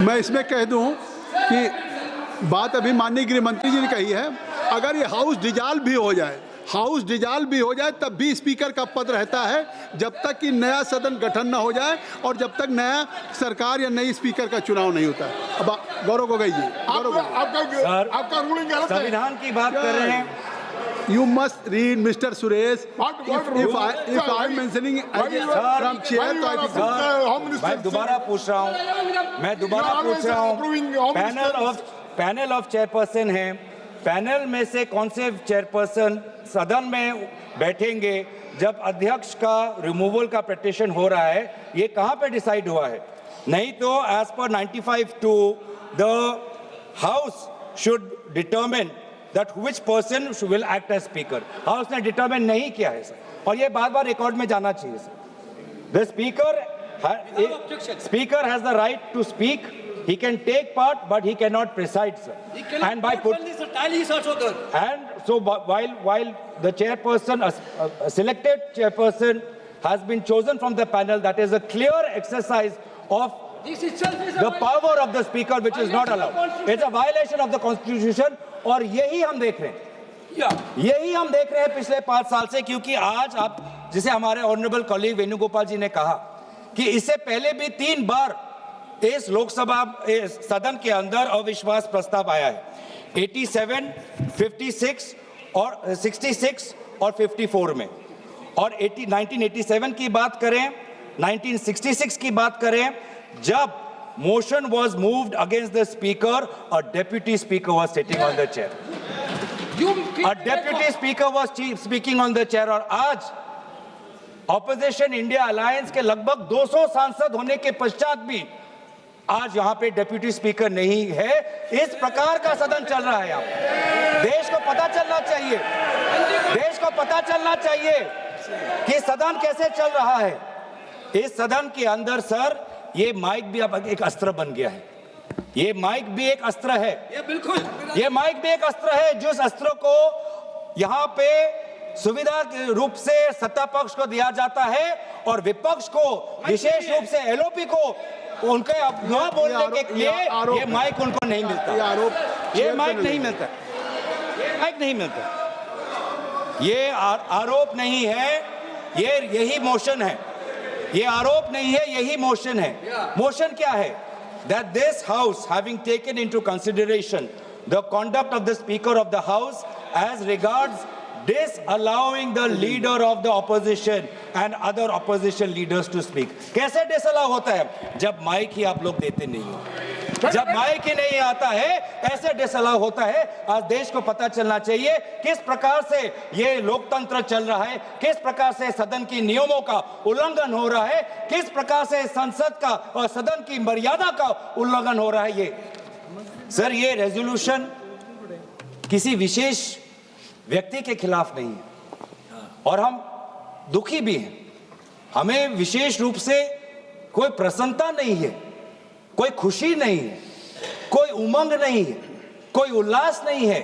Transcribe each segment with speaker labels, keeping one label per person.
Speaker 1: मैं इसमें कह दूं कि बात अभी माननीय गृह मंत्री जी ने कही है, अगर ये हाउस डिजॉल्व भी हो जाए, तब भी स्पीकर का पद रहता है जब तक कि नया सदन गठन न हो जाए और जब तक नया सरकार या नई स्पीकर का चुनाव नहीं होता है। अब गौरव गोगोई जी,
Speaker 2: आपका रूलिंग गलत है। संविधान की बात कर रहे हैं।
Speaker 1: You must read, Mr. Suresh. If I'm mentioning from chair, तो I think
Speaker 2: मैं दोबारा पूछ रहा हूँ, पैनल ऑफ चेयरपर्सन है, पैनल में से कौन से चेयरपर्सन सदन में बैठेंगे जब अध्यक्ष का रिमूवल का पिटीशन हो रहा है, ये कहाँ पे डिसाइड हुआ है? नहीं तो as per 95(2) the house should determine that which person will act as speaker. House ने डिटरमिन नहीं किया है सर, और ये बार-बार रिकॉर्ड में जाना चाहिए sir. The speaker has the right to speak. He can take part, but he cannot preside, sir. And by
Speaker 3: tally is also there.
Speaker 2: And so while the chairperson, a selected chairperson, has been chosen from the panel, that is a clear exercise of the power of the speaker, which is not allowed. It's a violation of the constitution. और यही हम देख रहे हैं पिछले 5 साल से, क्योंकि आज आप, जिसे हमारे ऑनरेबल कॉलीग वेणुगोपाल जी ने कहा कि इससे पहले भी 3 बार इस लोकसभा सदन के अंदर अविश्वास प्रस्ताव आया है, 87, 56 और 66 और 54 में। और 1987 की बात करें, 1966 की बात करें, जब motion was moved against the speaker, a deputy speaker was sitting on the chair. A deputy speaker was speaking on the chair. और आज ऑपोजिशन इंडिया अलायंस के लगभग 200 सांसद होने के पश्चात भी आज यहाँ पे डेप्यूटी स्पीकर नहीं है। इस प्रकार का सदन चल रहा है। यहाँ देश को पता चलना चाहिए कि सदन कैसे चल रहा है। इस सदन के अंदर सर, ये माइक भी अब एक अस्त्र बन गया है। ये माइक भी एक अस्त्र है। ये माइक भी एक अस्त्र है, जिस अस्त्र को यहाँ पे सुविधा के रूप से सत्ता पक्ष को दिया जाता है और विपक्ष को, विशेष रूप से एलओपी को, उनके अपना बोलने के लिए ये माइक उनको नहीं मिलता। ये माइक नहीं मिलता। ये आरोप नहीं है, ये यही मोशन है। ये आरोप नहीं है, यही मोशन है। मोशन क्या है? That this house, having taken into consideration the conduct of the speaker of the house as regards disallowing the leader of the opposition and other opposition leaders to speak. कैसे disallow होता है? जब mic ही आप लोग देते नहीं हो, जब माइक ही नहीं आता है, ऐसे डिसअलाउ होता है। आज देश को पता चलना चाहिए किस प्रकार से ये लोकतंत्र चल रहा है, किस प्रकार से सदन की नियमों का उल्लंघन हो रहा है, किस प्रकार से संसद का और सदन की मर्यादा का उल्लंघन हो रहा है। ये सर, ये रेजोल्यूशन किसी विशेष व्यक्ति के खिलाफ नहीं है और हम दुखी भी हैं। हमें विशेष रूप से कोई प्रसन्नता नहीं है, कोई खुशी नहीं है, कोई उमंग नहीं है, कोई उल्लास नहीं है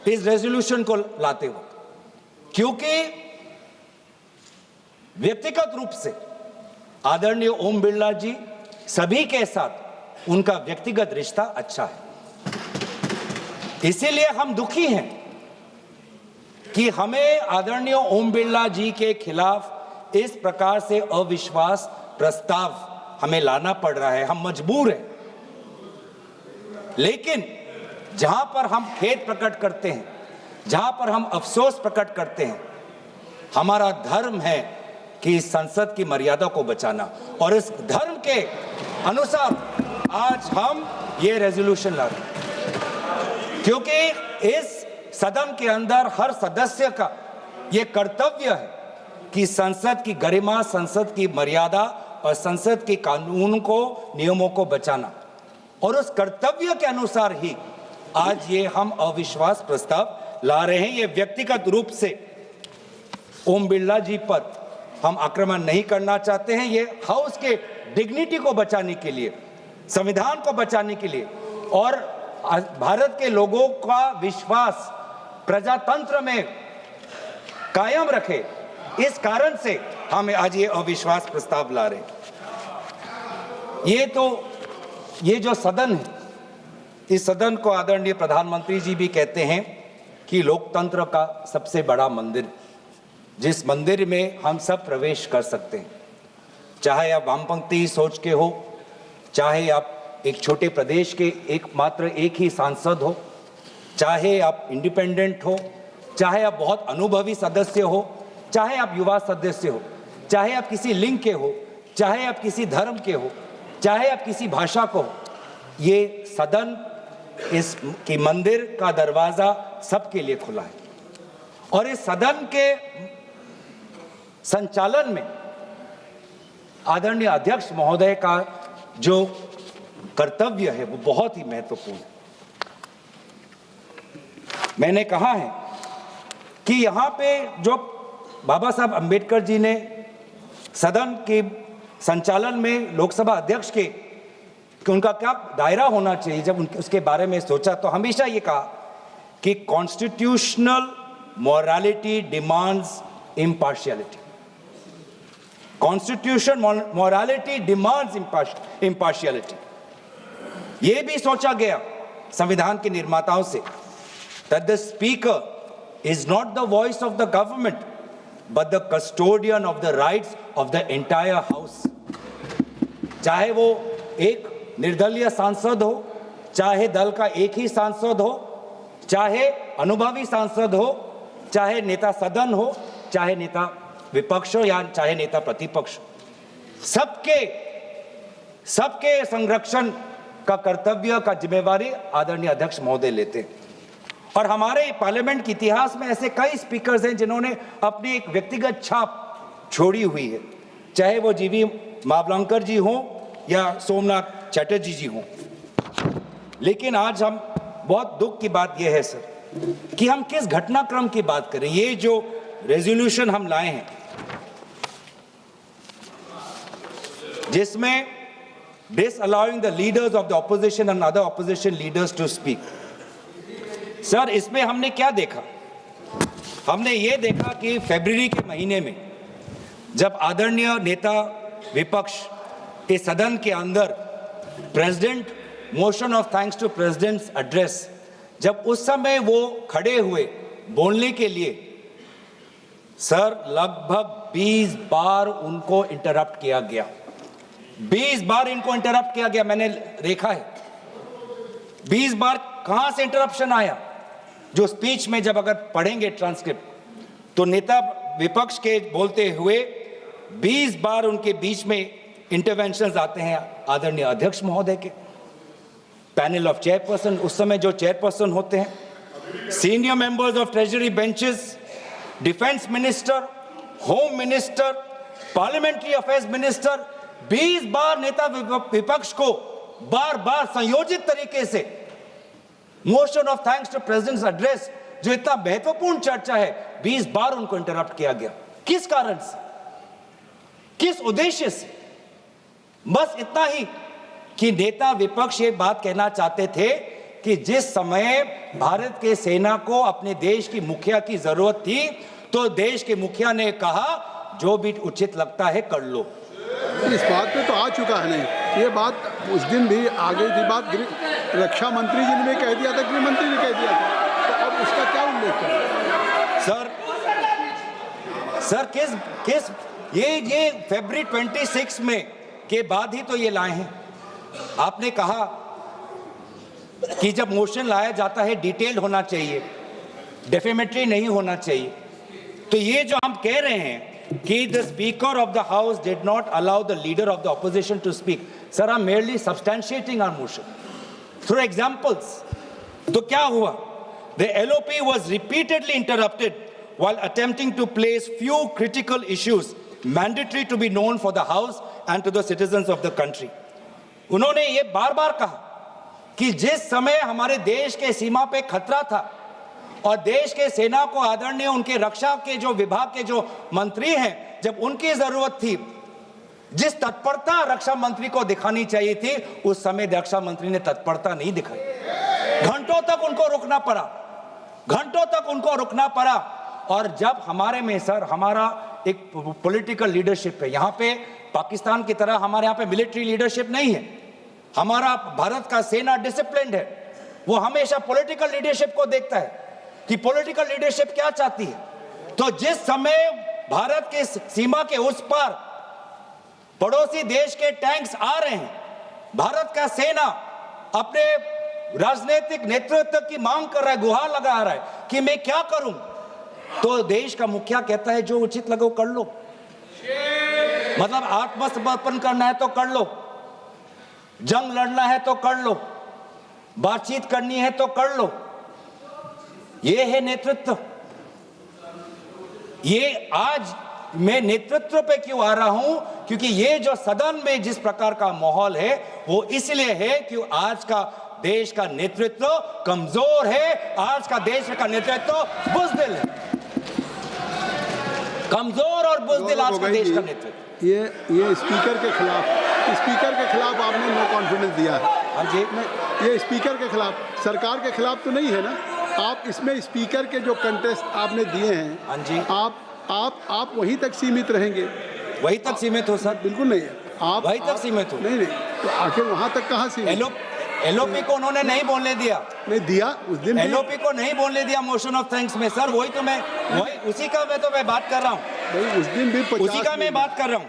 Speaker 2: इस रेजोल्यूशन को लाते हुए, क्योंकि व्यक्तिगत रूप से आदरणीय ओम बिरला जी सभी के साथ उनका व्यक्तिगत रिश्ता अच्छा है। इसीलिए हम दुखी हैं कि हमें आदरणीय ओम बिरला जी के खिलाफ इस प्रकार से अविश्वास प्रस्ताव हमें लाना पड़ रहा है। हम मजबूर हैं, लेकिन जहां पर हम खेद प्रकट करते हैं, जहां पर हम अफसोस प्रकट करते हैं, हमारा धर्म है कि संसद की मर्यादा को बचाना, और इस धर्म के अनुसार आज हम ये रेजोल्यूशन ला रहे हैं, क्योंकि इस सदन के अंदर हर सदस्य का ये कर्तव्य है कि संसद की गरिमा, संसद की मर्यादा और संसद के कानून को, नियमों को बचाना, और उस कर्तव्य के अनुसार ही आज ये हम अविश्वास प्रस्ताव ला रहे हैं। ये व्यक्तिगत रूप से ओम बिरला जी पर हम आक्रमण नहीं करना चाहते हैं। ये हाउस के डिग्निटी को बचाने के लिए, संविधान को बचाने के लिए और भारत के लोगों का विश्वास प्रजातंत्र में कायम रखे, इस कारण से हम आज ये अविश्वास प्रस्ताव ला रहे हैं। ये तो ये जो सदन है, इस सदन को आदरणीय प्रधानमंत्री जी भी कहते हैं कि लोकतंत्र का सबसे बड़ा मंदिर, जिस मंदिर में हम सब प्रवेश कर सकते हैं, चाहे आप वामपंथी सोच के हो, चाहे आप एक छोटे प्रदेश के एकमात्र एक ही सांसद हो, चाहे आप इंडिपेंडेंट हो, चाहे आप बहुत अनुभवी सदस्य हो, चाहे आप युवा सदस्य हो, चाहे आप किसी लिंग के हो, चाहे आप किसी धर्म के हो, चाहे आप किसी भाषा को हो, ये सदन इस की मंदिर का दरवाजा सबके लिए खुला है। और इस सदन के संचालन में आदरणीय अध्यक्ष महोदय का जो कर्तव्य है वो बहुत ही महत्वपूर्ण है। मैंने कहा है कि यहाँ पे जो बाबा साहब अंबेडकर जी ने सदन के संचालन में लोकसभा अध्यक्ष के कि उनका क्या दायरा होना चाहिए, जब उसके बारे में सोचा तो हमेशा ये कहा कि constitutional morality demands impartiality. Constitution morality demands impartiality. ये भी सोचा गया संविधान के निर्माताओं से that the speaker is not the voice of the government but the custodian of the rights of the entire house। चाहे वो एक निर्दलीय सांसद हो, चाहे दल का एक ही सांसद हो, चाहे अनुभवी सांसद हो, चाहे नेता सदन हो, चाहे नेता विपक्ष हो या चाहे नेता प्रतिपक्ष, सबके संरक्षण का कर्तव्य का जिम्मेवारी आदरणीय अध्यक्ष महोदय लेते हैं। और हमारे पार्लियामेंट के इतिहास में ऐसे कई स्पीकर्स हैं जिन्होंने अपनी एक व्यक्तिगत छाप छोड़ी हुई है, चाहे वो जीवी मावलंकर जी हों या सोमनाथ चटर्जी जी हों। लेकिन आज हम बहुत दुख की बात यह है सर कि हम किस घटनाक्रम की बात करें। ये जो रेजोल्यूशन हम लाए हैं जिसमें disallowing the leaders of the opposition and other opposition leaders to speak, sir इसमें हमने क्या देखा? हमने ये देखा कि फरवरी के महीने में जब आदरणीय नेता विपक्ष के सदन के अंदर president motion of thanks to president's address, जब उस समय वो खड़े हुए बोलने के लिए, सर लगभग 20 बार उनको इंटरप्ट किया गया। 20 बार इनको इंटरप्ट किया गया, मैंने देखा है। 20 बार कहां से इंटरप्शन आया? जो स्पीच में जब अगर पढ़ेंगे ट्रांसक्रिप्ट तो नेता विपक्ष के बोलते हुए 20 बार उनके बीच में इंटरवेंशंस आते हैं आदरणीय अध्यक्ष महोदय के। पैनल ऑफ चेयरपर्सन, उस समय जो चेयरपर्सन होते हैं, senior members of treasury benches, defence minister, home minister, parliamentary affairs minister, 20 बार नेता विपक्ष को बार बार संयोजित तरीके से motion of thanks to president's address, जो इतना महत्वपूर्ण चर्चा है, 20 बार उनको इंटरप्ट किया गया। किस कारण से, किस उद्देश्य से? बस इतना ही कि नेता विपक्ष ये बात कहना चाहते थे कि जिस समय भारत के सेना को अपने देश की मुखिया की जरूरत थी तो देश के मुखिया ने कहा जो भी उचित लगता है कर लो।
Speaker 1: इस बात पे तो आ चुका है नहीं, ये बात उस दिन भी आ गई थी बात, रक्षा मंत्री जी ने भी कह दिया था, गृह मंत्री ने कह दिया था, तो अब उसका क्या उल्लेख करें?
Speaker 2: सर किस ये फरवरी 26 में के बाद ही तो ये लाए हैं। आपने कहा कि जब मोशन लाया जाता है डिटेल्ड होना चाहिए, डेफेमेटरी नहीं होना चाहिए। तो ये जो हम कह रहे हैं कि the speaker of the house did not allow the leader of the opposition to speak, sir, I'm merely substantiating our motion through examples। तो क्या हुआ? The LOP was repeatedly interrupted while attempting to place few critical issues mandatory to be known for the house and to the citizens of the country। उन्होंने ये बार बार कहा कि जिस समय हमारे देश के सीमा पे खतरा था और देश के सेना को आदरणीय उनके रक्षा के जो विभाग के जो मंत्री हैं, जब उनकी जरूरत थी, जिस तत्परता रक्षा मंत्री को दिखानी चाहिए थी, उस समय रक्षा मंत्री ने तत्परता नहीं दिखाई। घंटों तक उनको रुकना पड़ा। और जब हमारे में सर हमारा एक पॉलिटिकल लीडरशिप है, यहाँ पे पाकिस्तान की तरह हमारे यहाँ पे मिलिट्री लीडरशिप नहीं है। हमारा भारत का सेना डिसिप्लिन्ड है, वो हमेशा पॉलिटिकल लीडरशिप को देखता है कि पॉलिटिकल लीडरशिप क्या चाहती है। तो जिस समय भारत के सीमा के उस पार पड़ोसी देश के टैंक्स आ रहे हैं, भारत का सेना अपने राजनीतिक नेतृत्व की मांग कर रहा है, गुहार लगा रहा है कि मैं क्या करूं, तो देश का मुखिया कहता है जो उचित लगे वो कर लो। मतलब आत्मसमर्पण करना है तो कर लो, जंग लड़ना है तो कर लो, बातचीत करनी है तो कर लो। ये है नेतृत्व। ये आज मैं नेतृत्व पे क्यों आ रहा हूं, क्योंकि ये जो सदन में जिस प्रकार का माहौल है वो इसलिए है कि आज का देश का नेतृत्व कमजोर है, आज का देश का नेतृत्व बुज़दिल है, कमजोर और बुज़दिल आज का देश का नेतृत्व।
Speaker 1: ये स्पीकर के खिलाफ आपने नो कॉन्फिडेंस दिया है।
Speaker 2: हाँ जी,
Speaker 1: ये स्पीकर के खिलाफ, सरकार के खिलाफ तो नहीं है ना। आप इसमें स्पीकर के जो कंटेस्ट आपने दिए हैं,
Speaker 2: हाँ जी,
Speaker 1: आप वहीं तक सीमित रहेंगे।
Speaker 2: वहीं तक सीमित हो सर?
Speaker 1: बिल्कुल नहीं, आप
Speaker 2: वहीं तक सीमित हो।
Speaker 1: नहीं, तो आखिर वहां तक कहाँ सीमित?
Speaker 2: एलओपी को उन्होंने नहीं बोलने दिया,
Speaker 1: नहीं दिया उस दिन।
Speaker 2: एलओपी को नहीं बोलने दिया मोशन ऑफ थैंक्स में सर। वही उसी का मैं बात कर रहा हूँ।
Speaker 1: भाई उस दिन भी
Speaker 2: उसी का मैं बात कर रहा हूँ।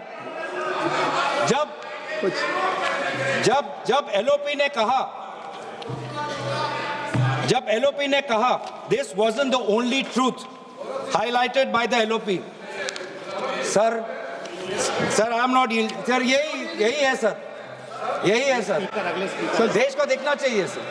Speaker 2: जब एलओपी ने कहा this wasn't the only truth highlighted by the LOP, sir I am not, sir यही है सर, यही है सर। देश को देखना चाहिए सर।